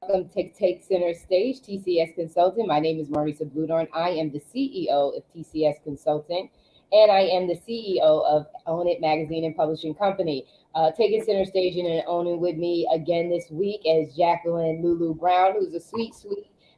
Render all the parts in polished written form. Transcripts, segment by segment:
welcome to Take Center Stage, TCS Consulting. My name is Marissa Bloedoorn. I am the CEO of TCS Consulting, and I am the CEO of Own It Magazine and Publishing Company. Taking center stage and owning with me again this week as Jacqueline LuLu Brown, who's a sweet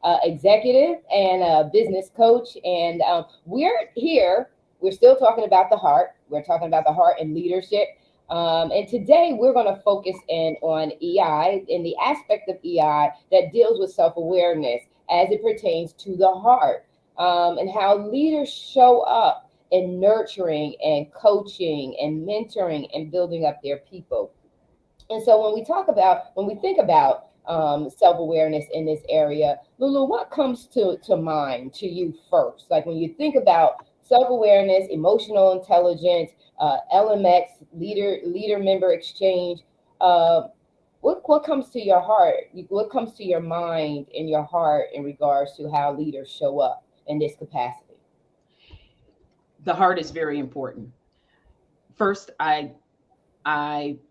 executive and a business coach. And we're here. We're still talking about the heart. We're talking about the heart and leadership. And today we're going to focus in on EI and the aspect of EI that deals with self-awareness as it pertains to the heart, and how leaders show up in nurturing and coaching and mentoring and building up their people. And so when we think about self-awareness in this area, Lulu, what comes to mind to you first? Like when you think about self-awareness, emotional intelligence, LMX, leader member exchange, what comes to your heart? What comes to your mind and your heart in regards to how leaders show up in this capacity? The heart is very important. First, I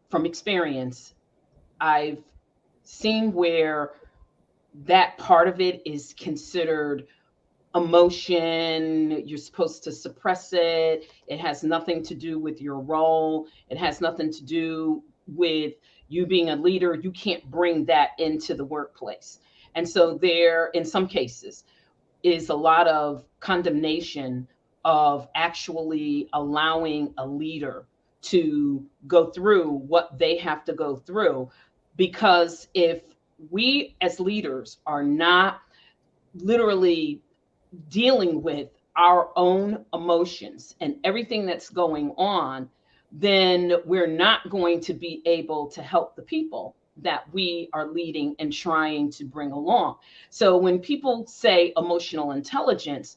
from experience, I've seen where that part of it is considered emotion. You're supposed to suppress it. It has nothing to do with your role. It has nothing to do with you being a leader. You can't bring that into the workplace. And so there, in some cases, is a lot of condemnation of actually allowing a leader to go through what they have to go through. Because if we as leaders are not literally dealing with our own emotions and everything that's going on, then we're not going to be able to help the people that we are leading and trying to bring along. So when people say emotional intelligence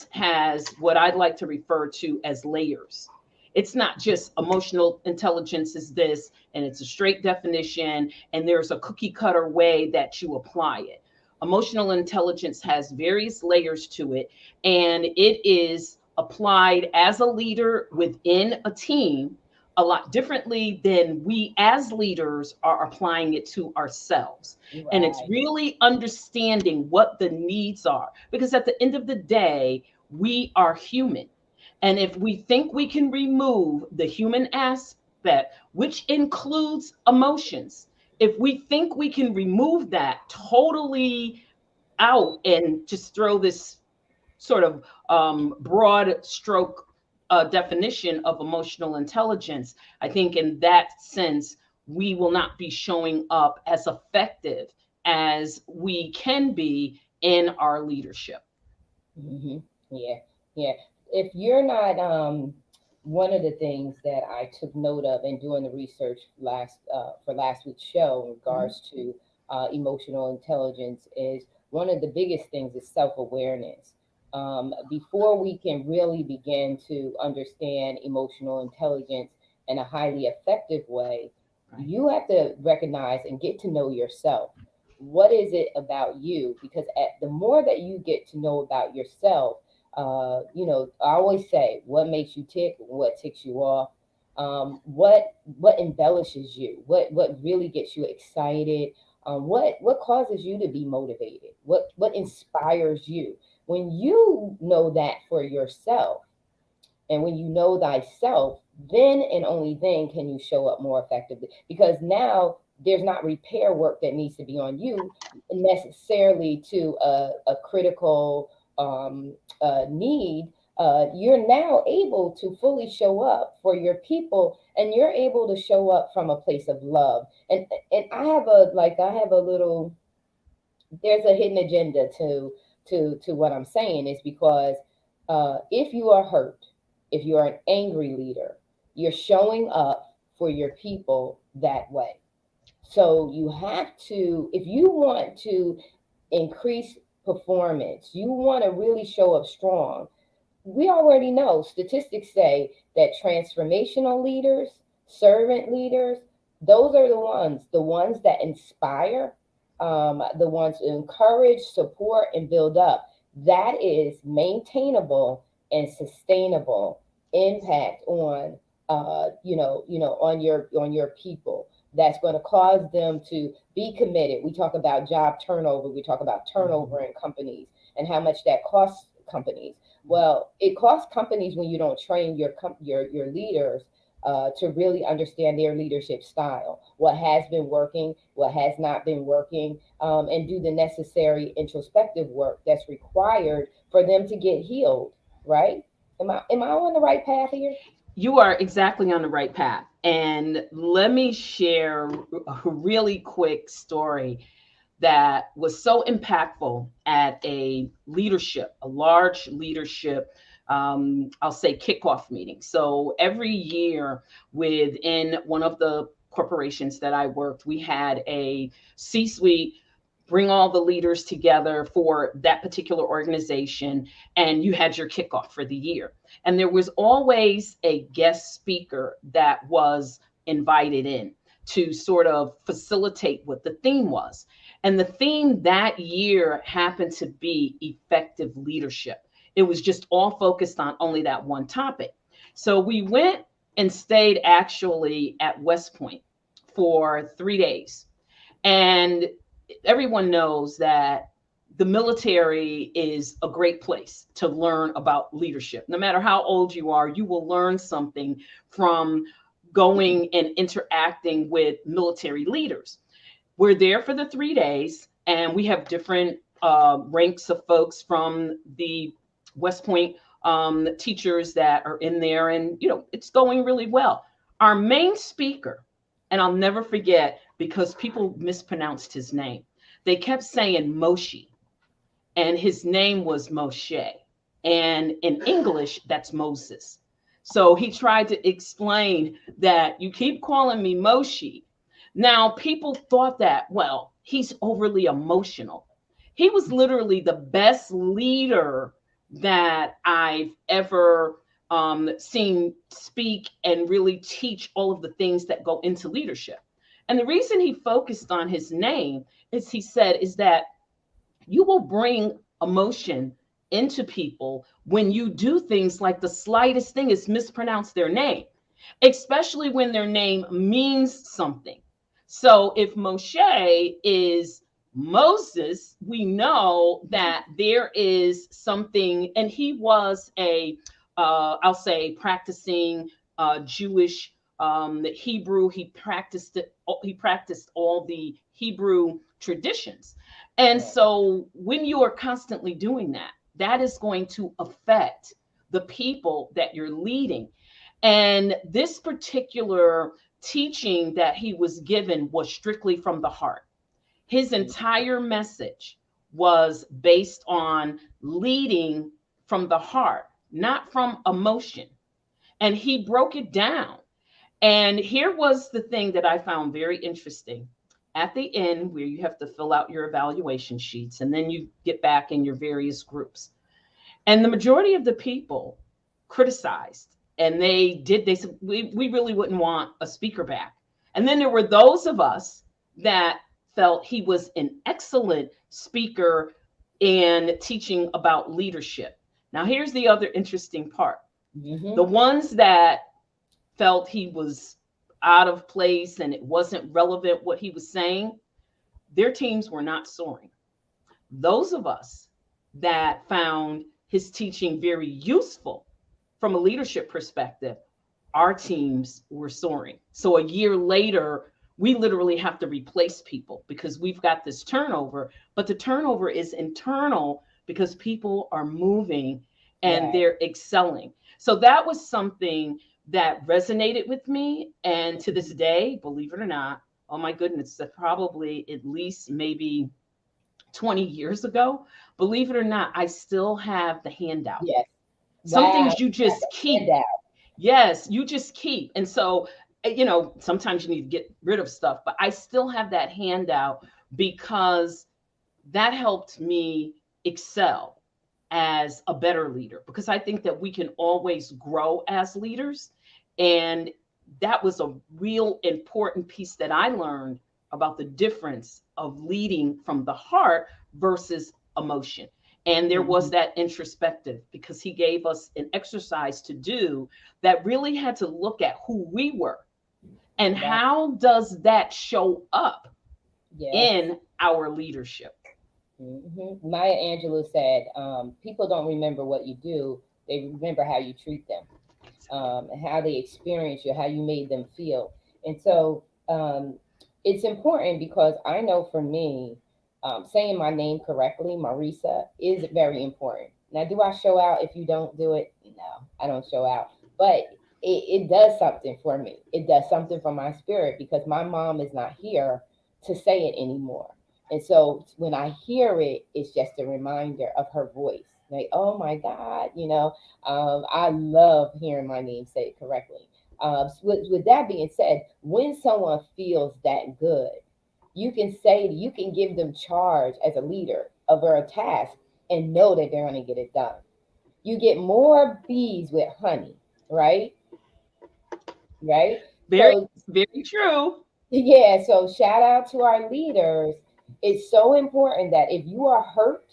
has what I'd like to refer to as layers. It's not just emotional intelligence is this, and it's a straight definition, and there's a cookie cutter way that you apply it. Emotional intelligence has various layers to it, and it is applied as a leader within a team a lot differently than we as leaders are applying it to ourselves. Right. And it's really understanding what the needs are, because at the end of the day, we are human. And if we think we can remove the human aspect, which includes emotions, if we think we can remove that totally out and just throw this sort of broad stroke definition of emotional intelligence, I think in that sense, we will not be showing up as effective as we can be in our leadership. Mm-hmm. Yeah. If you're not, one of the things that I took note of in doing the research for last week's show in regards to emotional intelligence is one of the biggest things is self-awareness. Before we can really begin to understand emotional intelligence in a highly effective way, you have to recognize and get to know yourself. What is it about you? Because the more that you get to know about yourself, I always say, what makes you tick, what ticks you off, what embellishes you, what really gets you excited, what causes you to be motivated, what inspires you. When you know that for yourself, and when you know thyself, then and only then can you show up more effectively. Because now there's not repair work that needs to be on you necessarily to a critical need. You're now able to fully show up for your people, and you're able to show up from a place of love. And I have a little, there's a hidden agenda to what I'm saying, is because if you are hurt, if you are an angry leader, you're showing up for your people that way. So you have to, if you want to increase performance, you want to really show up strong. We already know statistics say that transformational leaders, servant leaders, those are the ones that inspire, the ones who encourage, support, and build up. That is maintainable and sustainable impact on on your people. that's going to cause them to be committed. We talk about job turnover, we talk about turnover in companies and how much that costs companies. Well, it costs companies when you don't train your leaders to really understand their leadership style, what has been working, what has not been working, and do the necessary introspective work that's required for them to get healed. Right? Am I on the right path here? You are exactly on the right path. And let me share a really quick story that was so impactful at a large leadership, I'll say kickoff meeting. So every year within one of the corporations that I worked, we had a C-suite bring all the leaders together for that particular organization, and you had your kickoff for the year. And there was always a guest speaker that was invited in to sort of facilitate what the theme was. And the theme that year happened to be effective leadership. It was just all focused on only that one topic. So we went and stayed actually at West Point for 3 days. And everyone knows that the military is a great place to learn about leadership. No matter how old you are, you will learn something from going and interacting with military leaders. We're there for the 3 days, and we have different ranks of folks from the West Point teachers that are in there, and it's going really well. Our main speaker, and I'll never forget because people mispronounced his name. They kept saying Moshe, and his name was Moshe. And in English, that's Moses. So he tried to explain that you keep calling me Moshe. Now, people thought that, well, he's overly emotional. He was literally the best leader that I've ever seen speak and really teach all of the things that go into leadership. And the reason he focused on his name is he said is that you will bring emotion into people when you do things like the slightest thing is mispronounce their name, especially when their name means something. So if Moshe is Moses, we know that there is something, and he was I'll say, practicing Jewish Hebrew. He practiced it. He practiced all the Hebrew traditions. And so when you are constantly doing that, that is going to affect the people that you're leading. And this particular teaching that he was given was strictly from the heart. His entire message was based on leading from the heart, not from emotion. And he broke it down. And here was the thing that I found very interesting. At the end, where you have to fill out your evaluation sheets, and then you get back in your various groups. And the majority of the people criticized, and they said, we really wouldn't want a speaker back. And then there were those of us that felt he was an excellent speaker in teaching about leadership. Now, here's the other interesting part. Mm-hmm. The ones that felt he was out of place and it wasn't relevant what he was saying, their teams were not soaring. Those of us that found his teaching very useful from a leadership perspective, our teams were soaring. So a year later, we literally have to replace people because we've got this turnover, but the turnover is internal because people are moving and they're excelling. So that was something that resonated with me. And to this day, believe it or not, oh my goodness, probably at least maybe 20 years ago, believe it or not, I still have the handout. Yes. Some things you just keep. Handout. Yes, you just keep. And so, sometimes you need to get rid of stuff, but I still have that handout because that helped me excel as a better leader, because I think that we can always grow as leaders. And that was a real important piece that I learned about the difference of leading from the heart versus emotion. And there was that introspective, because he gave us an exercise to do that really had to look at who we were And Right. how does that show up Yes. in our leadership? Maya Angelou said, people don't remember what you do, they remember how you treat them, and how they experience you, how you made them feel. And so it's important because I know for me, saying my name correctly, Marissa, is very important. Now, do I show out if you don't do it? No, I don't show out. But it does something for me. It does something for my spirit because my mom is not here to say it anymore. And so when I hear it, it's just a reminder of her voice. Like, oh my God, I love hearing my name said correctly. So with that being said, when someone feels that good, you can give them charge as a leader over a task and know that they're going to get it done. You get more bees with honey, right? Right. Very, So very true. yeah, so shout out to our leaders. It's so important that if you are hurt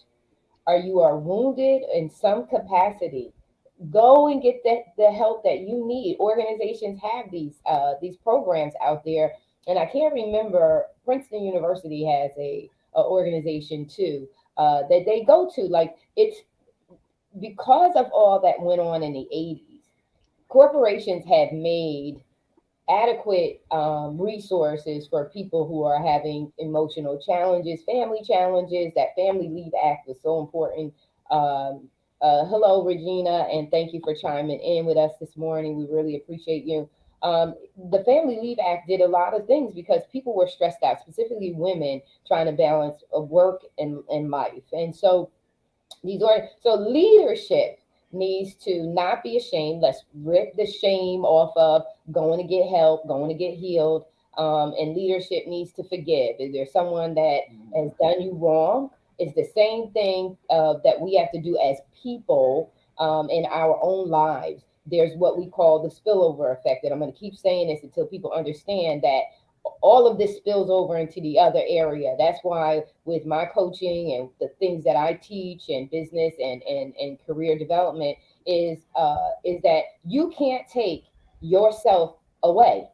or you are wounded in some capacity, go and get the help that you need. Organizations have these programs out there, and I can't remember. Princeton University has a organization too that they go to. Like it's because of all that went on in the 80s. Corporations have made adequate resources for people who are having emotional challenges, family challenges. That Family Leave Act was so important. Hello, Regina, and thank you for chiming in with us this morning. We really appreciate you. The Family Leave Act did a lot of things because people were stressed out, specifically women trying to balance work and life. And so so leadership needs to not be ashamed. Let's rip the shame off of going to get help, going to get healed. And leadership needs to forgive. If there's someone that has done you wrong, it's the same thing that we have to do as people in our own lives. There's what we call the spillover effect. And I'm going to keep saying this until people understand that all of this spills over into the other area. That's why with my coaching and the things that I teach and business and career development is that you can't take yourself away.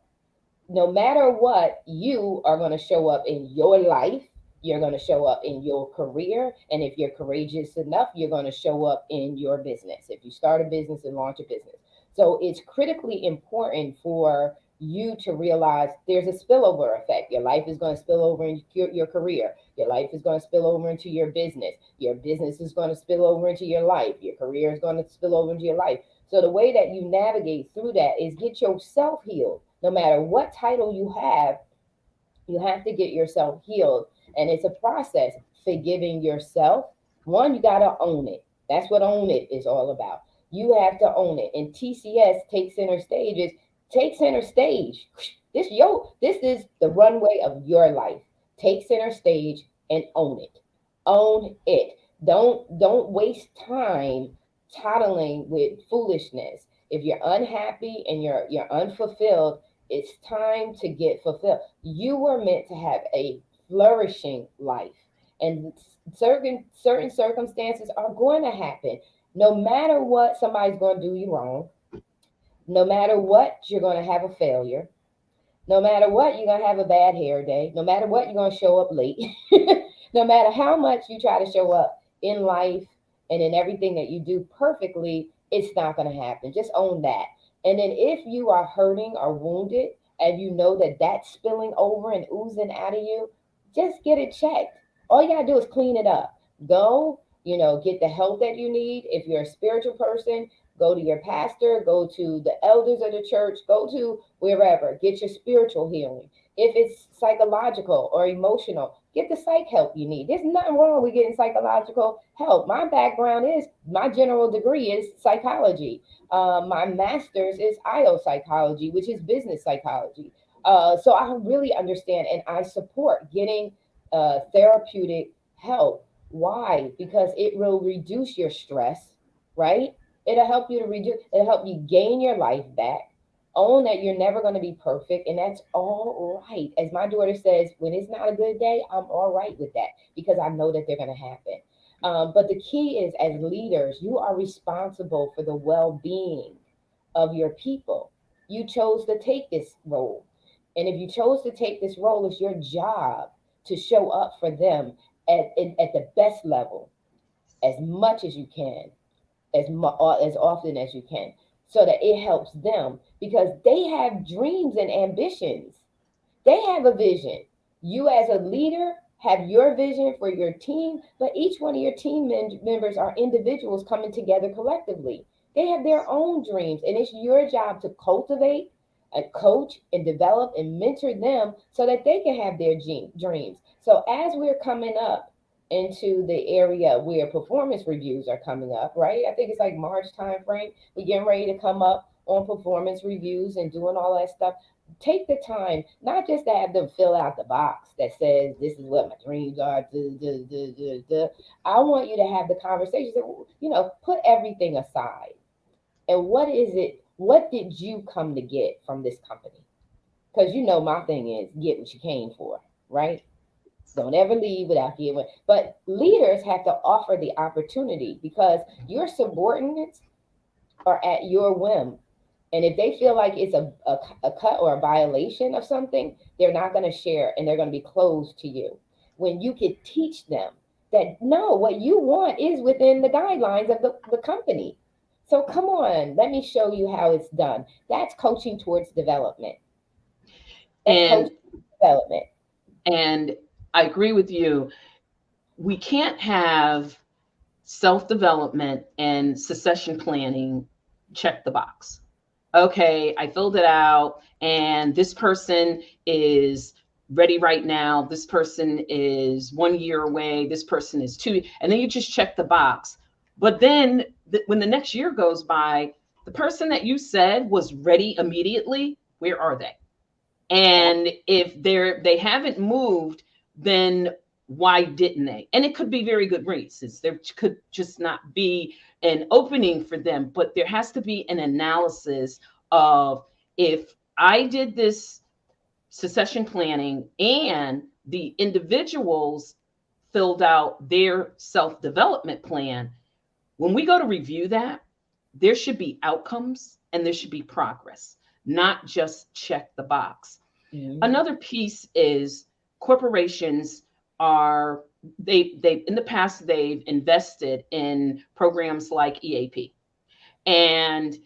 No matter what, you are going to show up in your life. You're going to show up in your career. And if you're courageous enough, you're going to show up in your business. If you start a business and launch a business. So it's critically important for you to realize there's a spillover effect. Your life is going to spill over into your career. Your life is going to spill over into your business. Your business is going to spill over into your life. Your career is going to spill over into your life. So the way that you navigate through that is get yourself healed. No matter what title you have to get yourself healed. And it's a process. Forgiving yourself. One, you got to own it. That's what own it is all about. You have to own it. And TCS, Take Center Stages, take center stage. This is the runway of your life. Take center stage and own it. Own it. Don't waste time toddling with foolishness. If you're unhappy and you're unfulfilled, it's time to get fulfilled. You were meant to have a flourishing life, and certain circumstances are going to happen. No matter what, somebody's going to do you wrong. No matter what, you're going to have a failure. No matter what, you're going to have a bad hair day. No matter what, you're going to show up late. No matter how much you try to show up in life and in everything that you do perfectly, it's not going to happen. Just own that. And then if you are hurting or wounded and you know that that's spilling over and oozing out of you, just get it checked. All you got to do is clean it up. Go, get the help that you need. If you're a spiritual person, go to your pastor, go to the elders of the church, go to wherever, get your spiritual healing. If it's psychological or emotional, get the psych help you need. There's nothing wrong with getting psychological help. My background is, my general degree is psychology. My master's is IO psychology, which is business psychology. So I really understand and I support getting therapeutic help. Why? Because it will reduce your stress, right? It'll help you gain your life back. Own that you're never going to be perfect, and that's all right. As my daughter says, when it's not a good day, I'm all right with that because I know that they're going to happen. But the key is, as leaders, you are responsible for the well being of your people. You chose to take this role. And if you chose to take this role, it's your job to show up for them at the best level, as much as you can, as often as you can, so that it helps them, because they have dreams and ambitions. They have a vision. You, as a leader, have your vision for your team, but each one of your team members are individuals coming together collectively. They have their own dreams, and it's your job to cultivate and coach and develop and mentor them so that they can have their dreams. So, as we're coming up into the area where performance reviews are coming up, right? I think it's like March time frame. We're getting ready to come up on performance reviews and doing all that stuff. Take the time, not just to have them fill out the box that says this is what my dreams are. I want you to have the conversations that, put everything aside. And what is it? What did you come to get from this company? Because my thing is get what you came for, right? Don't ever leave without getting. But leaders have to offer the opportunity, because your subordinates are at your whim. And if they feel like it's a cut or a violation of something, they're not going to share, and they're going to be closed to you. When you could teach them that, no, what you want is within the guidelines of the company. So come on, let me show you how it's done. That's coaching towards development. That's And coaching development. and I agree with you. We can't have self-development and succession planning check the box. Okay, I filled it out, and this person is ready right now. This person is 1 year away. This person is 2. And then you just check the box. But then when the next year goes by, the person that you said was ready immediately, where are they? And if they haven't moved, then why didn't they? And it could be very good reasons. There could just not be an opening for them, but there has to be an analysis of, if I did this succession planning and the individuals filled out their self-development plan, when we go to review that, there should be outcomes and there should be progress, not just check the box. Mm-hmm. Another piece is corporations are, they in the past, they've invested in programs like EAP. And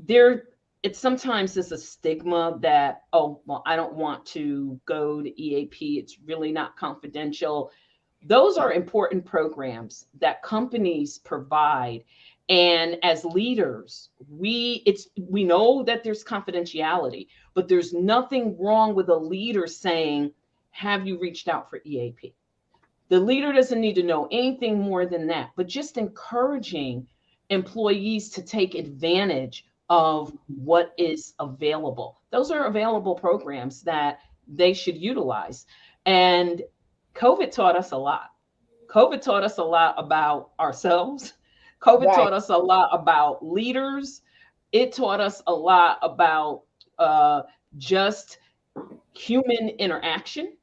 it sometimes is a stigma that, oh, well, I don't want to go to EAP. It's really not confidential. Those are important programs that companies provide. And as leaders, we know that there's confidentiality, but there's nothing wrong with a leader saying, have you reached out for EAP? The leader doesn't need to know anything more than that, but just encouraging employees to take advantage of what is available. Those are available programs that they should utilize. And COVID taught us a lot. COVID taught us a lot about ourselves. COVID Right. taught us a lot about leaders. It taught us a lot about just human interaction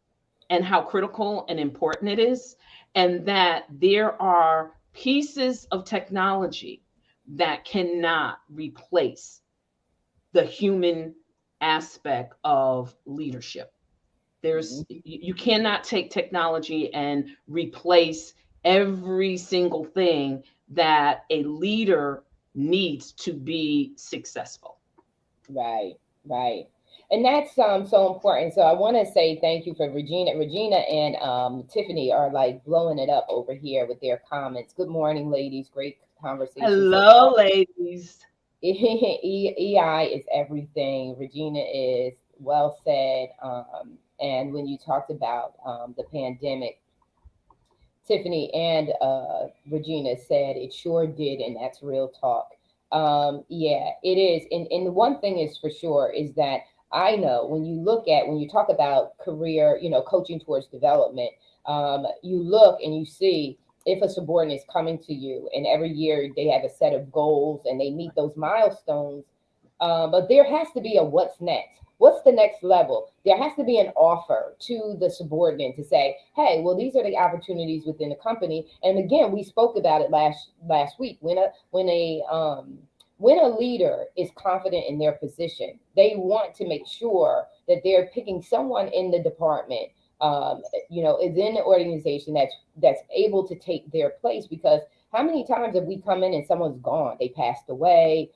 and how critical and important it is. And that there are pieces of technology that cannot replace the human aspect of leadership. You cannot take technology and replace every single thing that a leader needs to be successful. Right. Right. And that's so important. So I want to say thank you for Regina. Regina and Tiffany are like blowing it up over here with their comments. Good morning, ladies. Great conversation. Hello, ladies. EI is everything. Regina is well said. And when you talked about the pandemic, Tiffany and Regina said it sure did, and that's real talk. Yeah, it is. And the one thing is for sure is that I know when you talk about career, coaching towards development, you look and you see if a subordinate is coming to you, and every year they have a set of goals and they meet those milestones. But there has to be a what's next. What's the next level? There has to be an offer to the subordinate to say, hey, well, these are the opportunities within the company. And again, we spoke about it last week when when a leader is confident in their position, they want to make sure that they're picking someone in the department, is in the organization that's able to take their place. Because how many times have we come in and someone's gone, they passed away,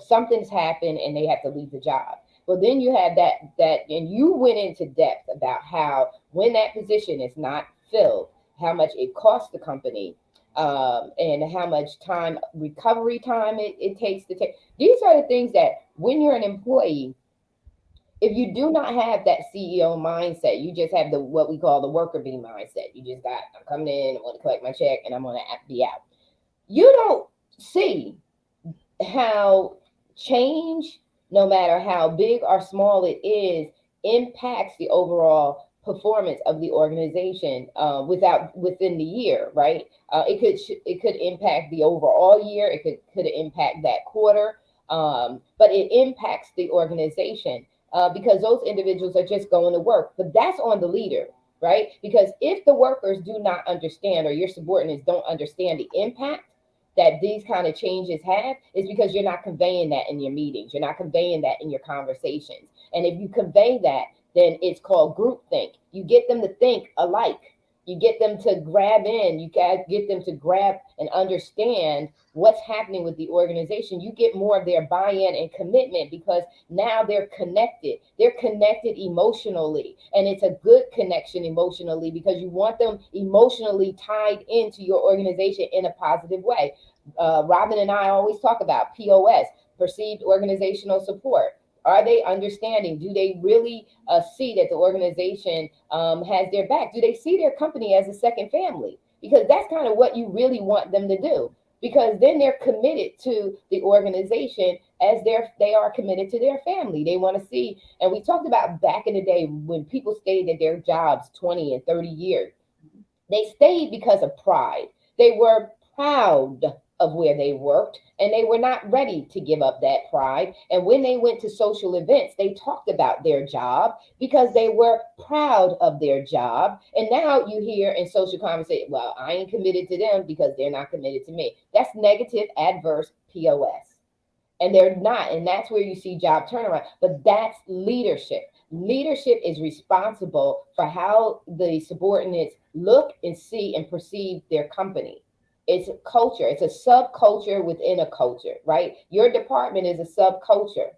something's happened and they have to leave the job. Well, then you have that, and you went into depth about how when that position is not filled, how much it costs the company, and how much recovery time it takes to take. These are the things that when you're an employee, if you do not have that CEO mindset, you just have what we call the worker bee mindset. You just I'm coming in, I want to collect my check, and I'm going to be out. You don't see how change, no matter how big or small it is, impacts the overall performance of the organization within the year, right? It could impact the overall year. It could impact that quarter, but it impacts the organization because those individuals are just going to work. But that's on the leader, right? Because if the workers do not understand, or your subordinates don't understand the impact that these kind of changes have, is because you're not conveying that in your meetings. You're not conveying that in your conversations. And if you convey that, then it's called groupthink. You get them to think alike. You get them to grab in. You get them to grab and understand what's happening with the organization. You get more of their buy-in and commitment because now they're connected. They're connected emotionally. And it's a good connection emotionally because you want them emotionally tied into your organization in a positive way. Robin and I always talk about POS, perceived organizational support. Are they understanding? Do they really see that the organization has their back? Do they see their company as a second family? Because that's kind of what you really want them to do. Because then they're committed to the organization as they are committed to their family. They want to see, and we talked about back in the day when people stayed at their jobs 20 and 30 years. They stayed because of pride. They were proud of where they worked, and they were not ready to give up that pride. And when they went to social events, they talked about their job because they were proud of their job. And now you hear in social conversation, well, I ain't committed to them because they're not committed to me. That's negative, adverse POS. And they're not. And that's where you see job turnaround. But that's leadership. Leadership is responsible for how the subordinates look and see and perceive their company. It's a culture. It's a subculture within a culture, right? Your department is a subculture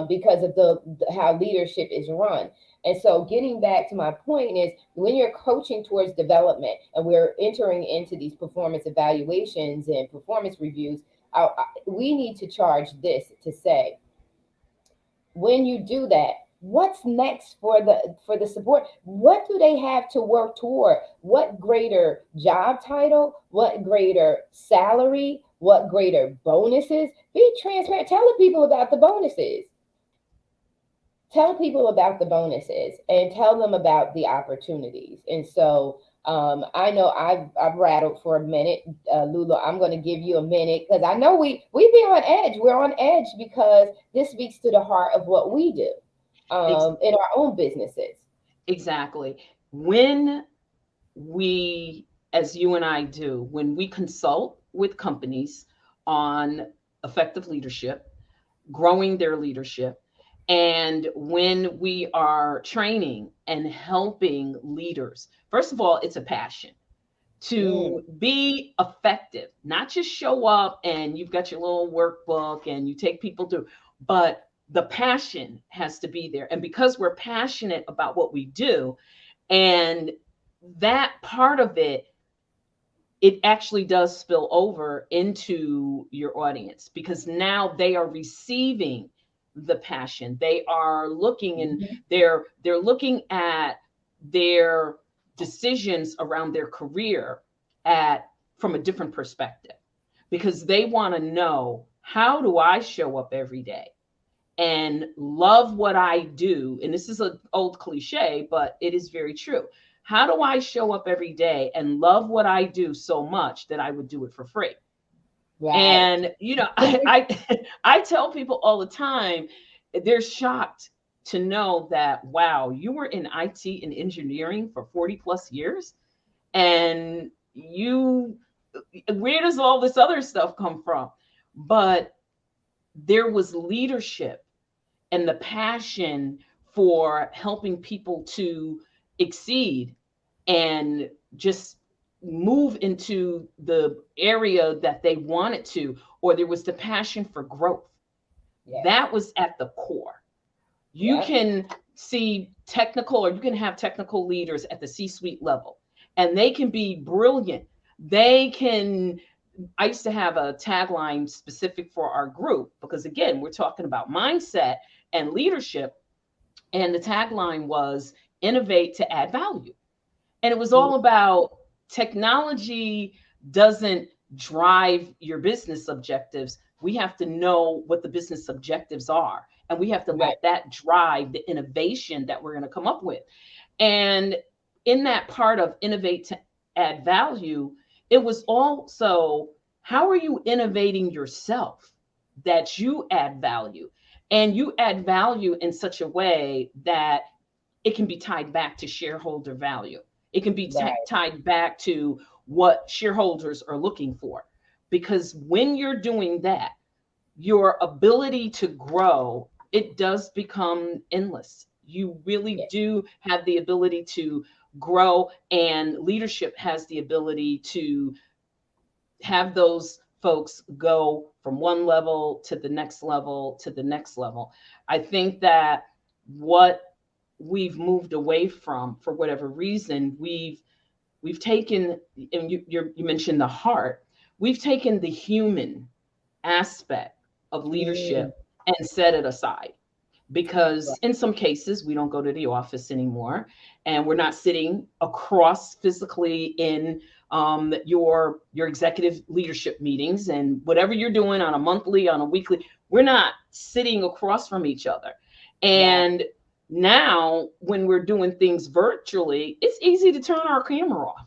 because of how leadership is run. And so getting back to my point is when you're coaching towards development and we're entering into these performance evaluations and performance reviews, we need to charge this to say, when you do that, what's next for the support? What do they have to work toward? What greater job title? What greater salary? What greater bonuses? Be transparent. Tell the people about the bonuses. Tell people about the bonuses and tell them about the opportunities. And so I know I've rattled for a minute. LuLu, I'm going to give you a minute because I know we be on edge. We're on edge because this speaks to the heart of what we do. In our own businesses. Exactly. When we, as you and I do, when we consult with companies on effective leadership, growing their leadership, and when we are training and helping leaders, first of all, it's a passion to be effective, not just show up and you've got your little workbook and you take people through, but the passion has to be there. And because we're passionate about what we do, and that part of it actually does spill over into your audience because now they are receiving the passion. They are looking and they're looking at their decisions around their career from a different perspective because they want to know, how do I show up every day and love what I do? And this is an old cliche, but it is very true. How do I show up every day and love what I do so much that I would do it for free? Right. And, I tell people all the time, they're shocked to know that, wow, you were in IT and engineering for 40 plus years. And where does all this other stuff come from? But there was leadership and the passion for helping people to exceed and just move into the area that they wanted to, or there was the passion for growth. Yes. That was at the core. You Yep. can see technical, or you can have technical leaders at the C-suite level, and they can be brilliant. They can, I used to have a tagline specific for our group, because again, we're talking about mindset and leadership. And the tagline was innovate to add value. And it was all about technology doesn't drive your business objectives. We have to know what the business objectives are. And we have to let that drive the innovation that we're going to come up with. And in that part of innovate to add value, it was also, how are you innovating yourself that you add value? And you add value in such a way that it can be tied back to shareholder value. It can be tied back to what shareholders are looking for. Because when you're doing that, your ability to grow, it does become endless. You really do have the ability to grow, and leadership has the ability to have those folks go from one level to the next level to the next level. I think that what we've moved away from, for whatever reason, we've taken, and you mentioned the heart, we've taken the human aspect of leadership and set it aside. Because in some cases, we don't go to the office anymore, and we're not sitting across physically in your executive leadership meetings, and whatever you're doing on a monthly, on a weekly, we're not sitting across from each other. And now when we're doing things virtually, it's easy to turn our camera off.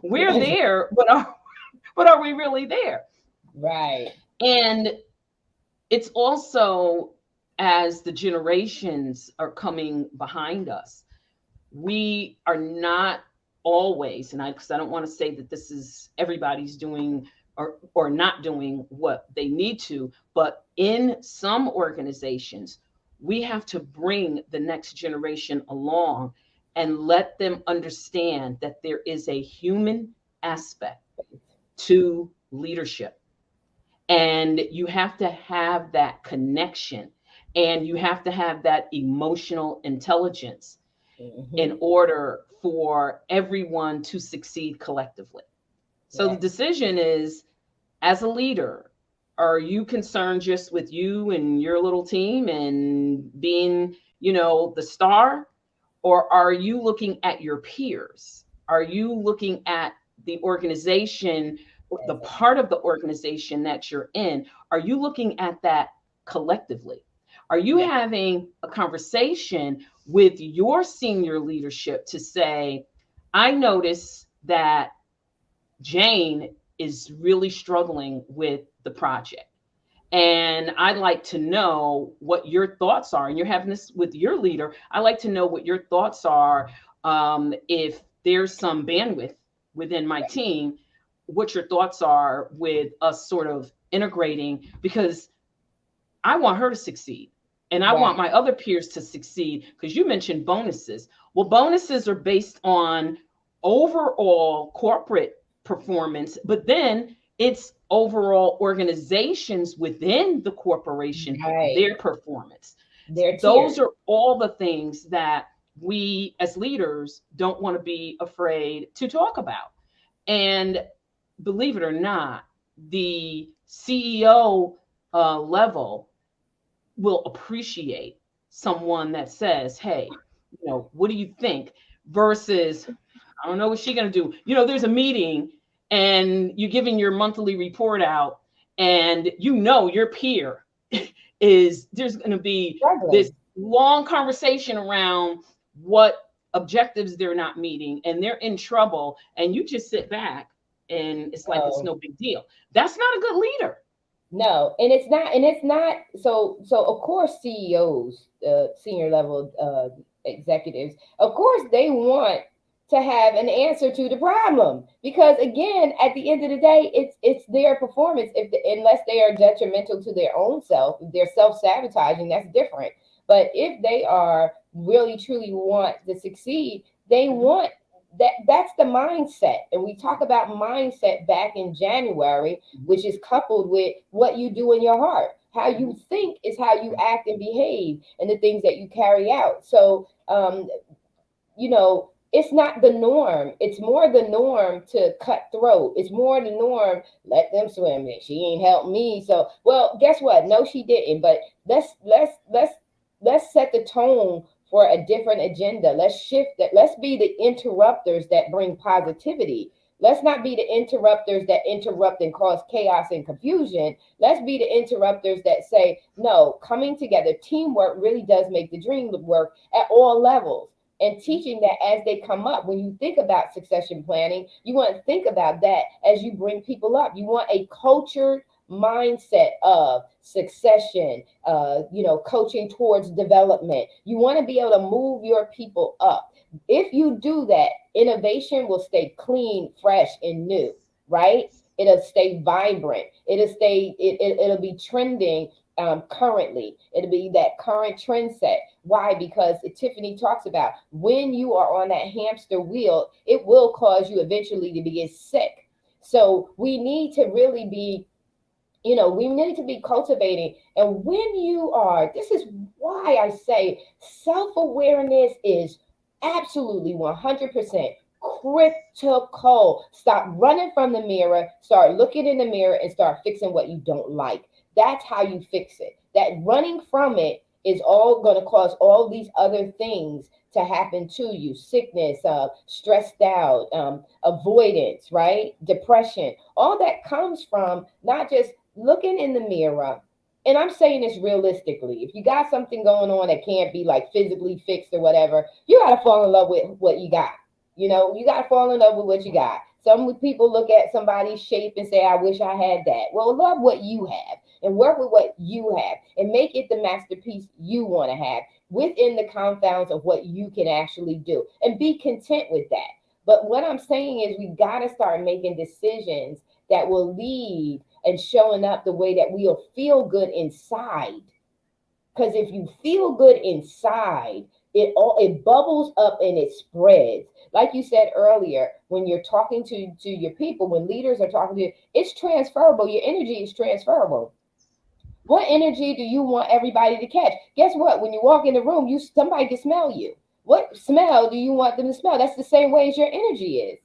We're there, but are we really there? Right. And it's also, as the generations are coming behind us, we are not always, and because I don't want to say that this is everybody's doing or not doing what they need to, but in some organizations, we have to bring the next generation along and let them understand that there is a human aspect to leadership. And you have to have that connection, and you have to have that emotional intelligence in order for everyone to succeed collectively. So the decision is, as a leader, are you concerned just with you and your little team and being, the star? Or are you looking at your peers? Are you looking at the organization, the part of the organization that you're in? Are you looking at that collectively? Are you having a conversation with your senior leadership to say, I notice that Jane is really struggling with the project, and I'd like to know what your thoughts are. And you're having this with your leader. I'd like to know what your thoughts are. If there's some bandwidth within my team, what your thoughts are with us sort of integrating, because I want her to succeed. And I want my other peers to succeed, because you mentioned bonuses. Well, bonuses are based on overall corporate performance, but then it's overall organizations within the corporation, their performance. Those are all the things that we as leaders don't want to be afraid to talk about. And believe it or not, the CEO level will appreciate someone that says, hey, what do you think? Versus, I don't know what she's going to do. There's a meeting and you're giving your monthly report out, and your peer there's going to be this long conversation around what objectives they're not meeting, and they're in trouble, and you just sit back and it's like it's no big deal. That's not a good leader. No, and it's not. So of course, CEOs, senior level executives, of course, they want to have an answer to the problem, because again, at the end of the day, it's their performance. Unless they are detrimental to their own self, if they're self-sabotaging, that's different. But if they are really truly want to succeed, they want that's the mindset. And we talk about mindset back in January, which is coupled with what you do in your heart. How you think is how you act and behave, and the things that you carry out. So it's not the norm. It's more the norm to cut throat. It's more the norm. Let them swim. She ain't helped me. So, well, guess what? No, she didn't. But let's set the tone for a different agenda. Let's shift that. Let's be the interrupters that bring positivity. Let's not be the interrupters that interrupt and cause chaos and confusion. Let's be the interrupters that say, no, coming together, teamwork really does make the dream work at all levels. And teaching that as they come up. When you think about succession planning, you want to think about that as you bring people up. You want a cultured mindset of succession, coaching towards development. You want to be able to move your people up. If you do that, innovation will stay clean, fresh, and new, right? It'll stay vibrant. It'll be trending currently. It'll be that current trend set. Why? Because Tiffany talks about when you are on that hamster wheel, it will cause you eventually to get sick. So we need to really be, we need to be cultivating. And when you are, this is why I say self-awareness is absolutely 100% critical. Stop running from the mirror, start looking in the mirror, and start fixing what you don't like. That's how you fix it. That running from it is all going to cause all these other things to happen to you. Sickness, stressed out, avoidance, right? Depression. All that comes from not just looking in the mirror. And I'm saying this realistically. If you got something going on that can't be like physically fixed or whatever, you got to fall in love with what you got. You got to fall in love with what you got. Some people look at somebody's shape and say, I wish I had that. Well, love what you have and work with what you have and make it the masterpiece you want to have within the confounds of what you can actually do, and be content with that. But what I'm saying is we got to start making decisions that will lead and showing up the way that we'll feel good inside. Because if you feel good inside, it bubbles up and it spreads. Like you said earlier, when you're talking to your people, when leaders are talking to you, it's transferable. Your energy is transferable. What energy do you want everybody to catch? Guess what? When you walk in the room, somebody can smell you. What smell do you want them to smell? That's the same way as your energy is.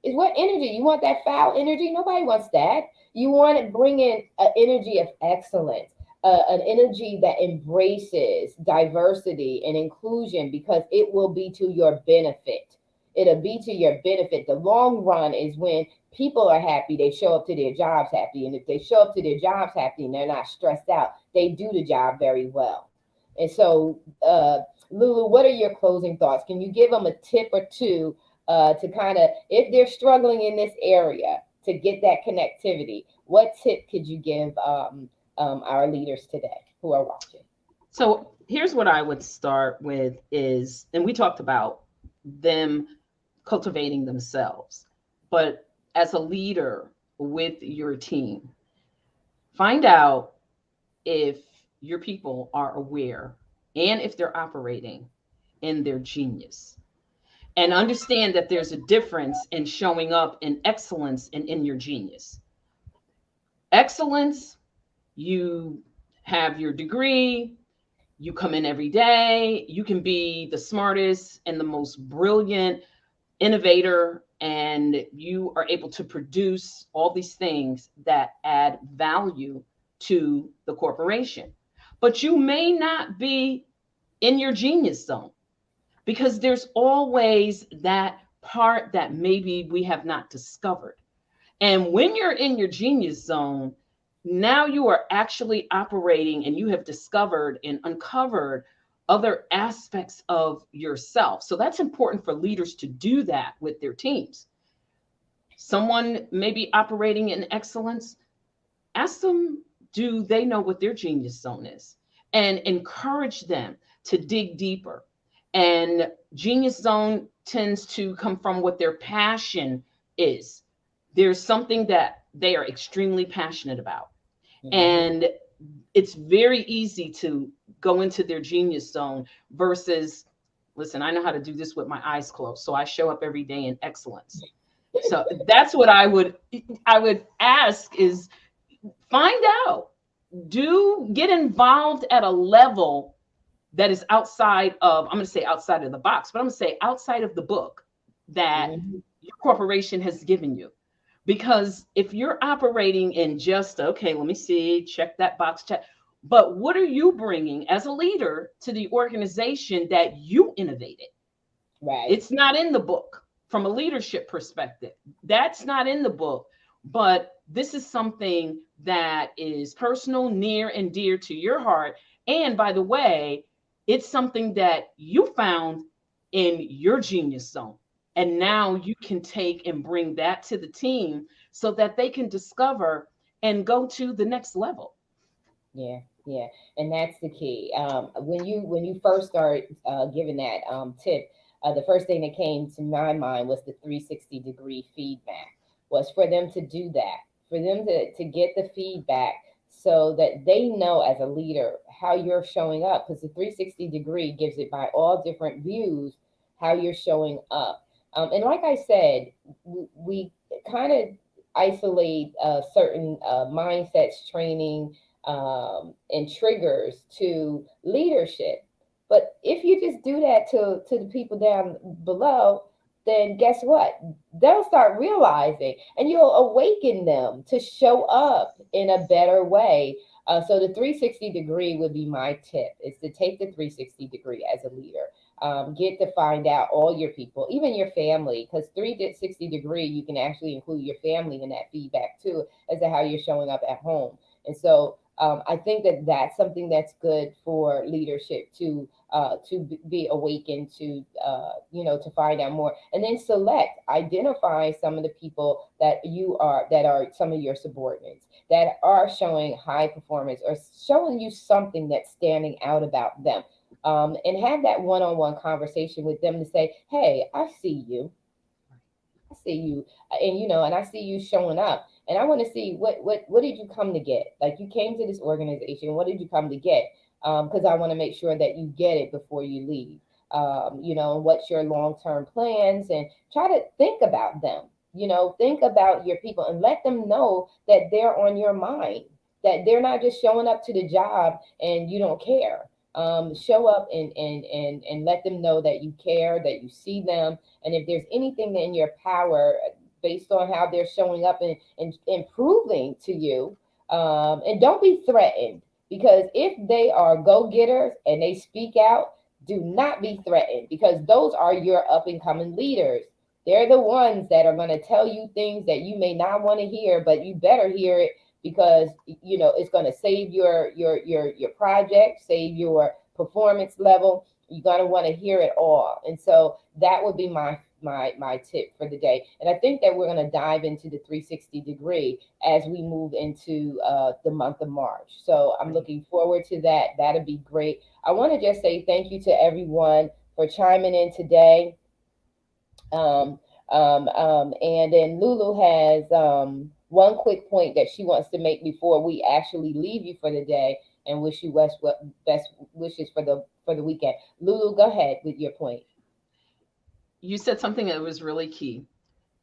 Is what energy? You want that foul energy? Nobody wants that. You want to bring in an energy of excellence. An energy that embraces diversity and inclusion, because it will be to your benefit. It'll be to your benefit. The long run is when people are happy, they show up to their jobs happy. And if they show up to their jobs happy and they're not stressed out, they do the job very well. And so, LuLu, what are your closing thoughts? Can you give them a tip or two to kind of, if they're struggling in this area, to get that connectivity? What tip could you give our leaders today who are watching? So here's what I would start with is, and we talked about them cultivating themselves, but as a leader with your team, find out if your people are aware and if they're operating in their genius, and understand that there's a difference in showing up in excellence and in your genius. Excellence, you have your degree, you come in every day, you can be the smartest and the most brilliant innovator, and you are able to produce all these things that add value to the corporation. But you may not be in your genius zone, because there's always that part that maybe we have not discovered. And when you're in your genius zone, now you are actually operating and you have discovered and uncovered other aspects of yourself. So that's important for leaders to do that with their teams. Someone may be operating in excellence. Ask them, do they know what their genius zone is? And encourage them to dig deeper And genius zone tends to come from what their passion is. There's something that they are extremely passionate about. And it's very easy to go into their genius zone versus, listen, I know how to do this with my eyes closed. So I show up every day in excellence. So that's what I would ask is find out, get involved at a level that is outside of, I'm going to say outside of the box, but I'm going to say outside of the book that your corporation has given you. Because if you're operating in just, okay, let me see, check that box, check. But what are you bringing as a leader to the organization that you innovated? Right. It's not in the book from a leadership perspective. That's not in the book. But this is something that is personal, near and dear to your heart. And by the way, it's something that you found in your genius zone. And now you can take and bring that to the team so that they can discover and go to the next level. Yeah, yeah, and that's the key. When you first start giving that tip, the first thing that came to my mind was the 360-degree feedback. Was for them to do that, for them to get the feedback so that they know as a leader how you're showing up, because the 360-degree gives it by all different views how you're showing up. And like I said, we kind of isolate certain mindsets, training, and triggers to leadership. But if you just do that to the people down below, then guess what? They'll start realizing, and you'll awaken them to show up in a better way. So the 360-degree would be my tip, is to take the 360-degree as a leader. Get to find out all your people, even your family, because 360-degree, you can actually include your family in that feedback too, as to how you're showing up at home. And so I think that that's something that's good for leadership to be awakened to, to find out more, and then identify some of the people that are some of your subordinates that are showing high performance or showing you something that's standing out about them. And have that one-on-one conversation with them to say, hey, I see you, and I see you showing up, and I want to see what did you come to get? Like, you came to this organization, what did you come to get? Because I want to make sure that you get it before you leave. What's your long-term plans, and try to think about them. Think about your people and let them know that they're on your mind, that they're not just showing up to the job and you don't care. Show up and let them know that you care, that you see them. And if there's anything in your power based on how they're showing up and improving to you, and don't be threatened, because if they are go-getters and they speak out, do not be threatened, because those are your up and coming leaders. They're the ones that are going to tell you things that you may not want to hear, but you better hear it, because it's going to save your project, save your performance level. You're going to want to hear it all. And so that would be my tip for the day. And I think that we're going to dive into the 360-degree as we move into the month of March. So I'm looking forward to that. That'll be great. I want to just say thank you to everyone for chiming in today. And then LuLu has one quick point that she wants to make before we actually leave you for the day, and wish you best wishes for the weekend. LuLu, go ahead with your point. You said something that was really key,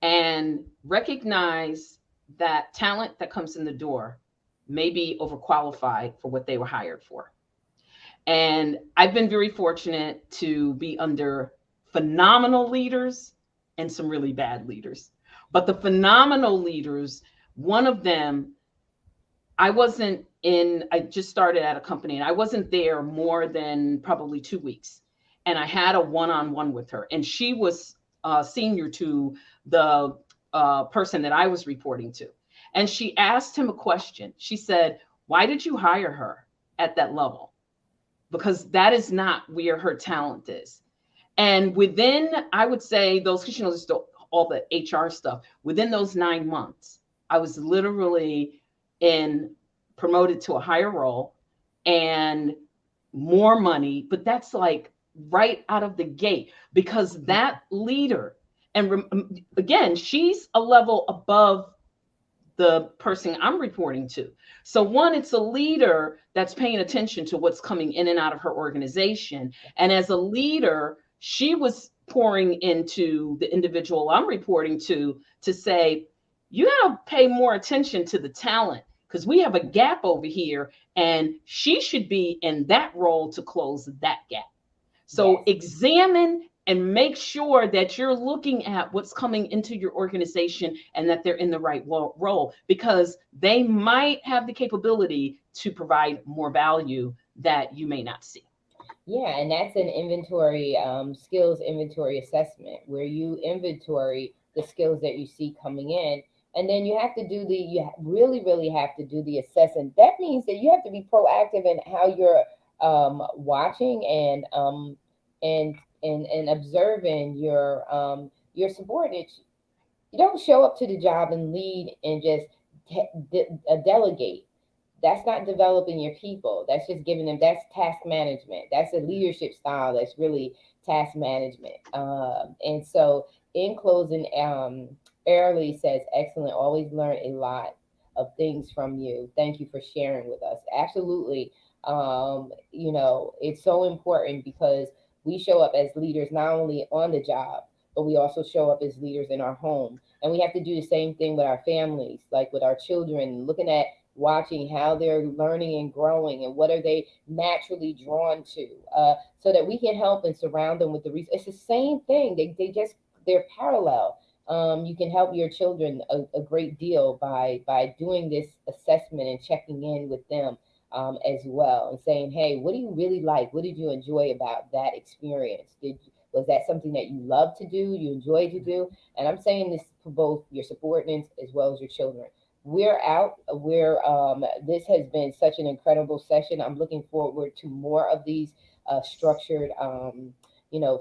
and recognize that talent that comes in the door may be overqualified for what they were hired for. And I've been very fortunate to be under phenomenal leaders and some really bad leaders. But the phenomenal leaders, one of them, I just started at a company, and I wasn't there more than probably 2 weeks. And I had a one-on-one with her, and she was senior to the person that I was reporting to. And she asked him a question. She said, why did you hire her at that level? Because that is not where her talent is. And within, I would say, those, because just all the HR stuff, within those 9 months, I was literally promoted to a higher role and more money. But that's like right out of the gate, because that leader, and again, she's a level above the person I'm reporting to. So one, it's a leader that's paying attention to what's coming in and out of her organization. And as a leader, she was pouring into the individual I'm reporting to say, you got to pay more attention to the talent, because we have a gap over here and she should be in that role to close that gap. So Yes. examine and make sure that you're looking at what's coming into your organization and that they're in the right role, because they might have the capability to provide more value that you may not see. Yeah, and that's an inventory, skills inventory assessment where you inventory the skills that you see coming in. And then you have to do really, really have to do the assessment. That means that you have to be proactive in how you're watching and observing your subordinates. You don't show up to the job and lead and just delegate. That's not developing your people. That's just giving them, that's task management. That's a leadership style. That's really task management. And so in closing, Airly says, excellent. Always learn a lot of things from you. Thank you for sharing with us. Absolutely. It's so important because we show up as leaders, not only on the job, but we also show up as leaders in our home. And we have to do the same thing with our families, like with our children, looking at watching how they're learning and growing and what are they naturally drawn to, so that we can help and surround them with the resources. It's the same thing. They're parallel. You can help your children a great deal by doing this assessment and checking in with them as well, and saying, hey, what do you really like? What did you enjoy about that experience? Was that something that you love to do, you enjoy to do? And I'm saying this for both your subordinates as well as your children. We're out. This has been such an incredible session. I'm looking forward to more of these structured,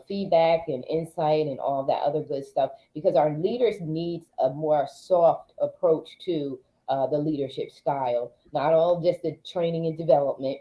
feedback and insight and all that other good stuff, because our leaders need a more soft approach to the leadership style, not all just the training and development,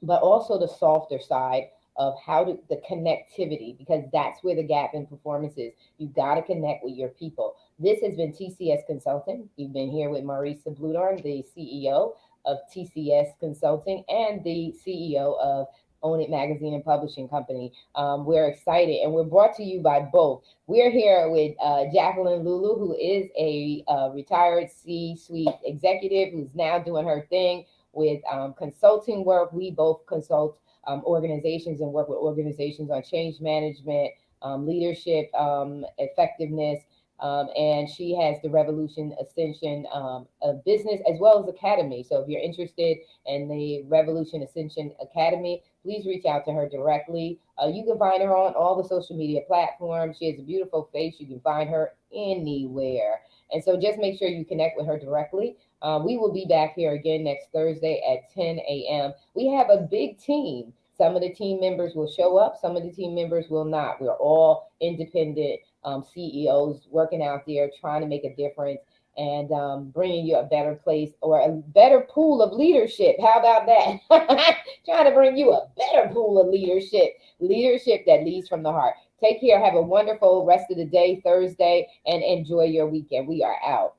but also the softer side of the connectivity, because that's where the gap in performance is. You got to connect with your people. This has been TCS Consulting. You've been here with Marissa Bloedoorn, the CEO of TCS Consulting and the CEO of Own It Magazine and Publishing Company. We're excited, and we're brought to you by both. We're here with Jacqueline LuLu, who is a retired C-suite executive who's now doing her thing with consulting work. We both consult organizations and work with organizations on change management, leadership, effectiveness, and she has the Revolution Ascension business as well as academy. So if you're interested in the Revolution Ascension Academy, please reach out to her directly. You can find her on all the social media platforms. She has a beautiful face. You can find her anywhere. And so just make sure you connect with her directly. We will be back here again next Thursday at 10 a.m. We have a big team. Some of the team members will show up. Some of the team members will not. We're all independent CEOs working out there trying to make a difference and bringing you a better place or a better pool of leadership. How about that? Trying to bring you a better pool of leadership that leads from the heart. Take care. Have a wonderful rest of the day, Thursday, and enjoy your weekend. We are out.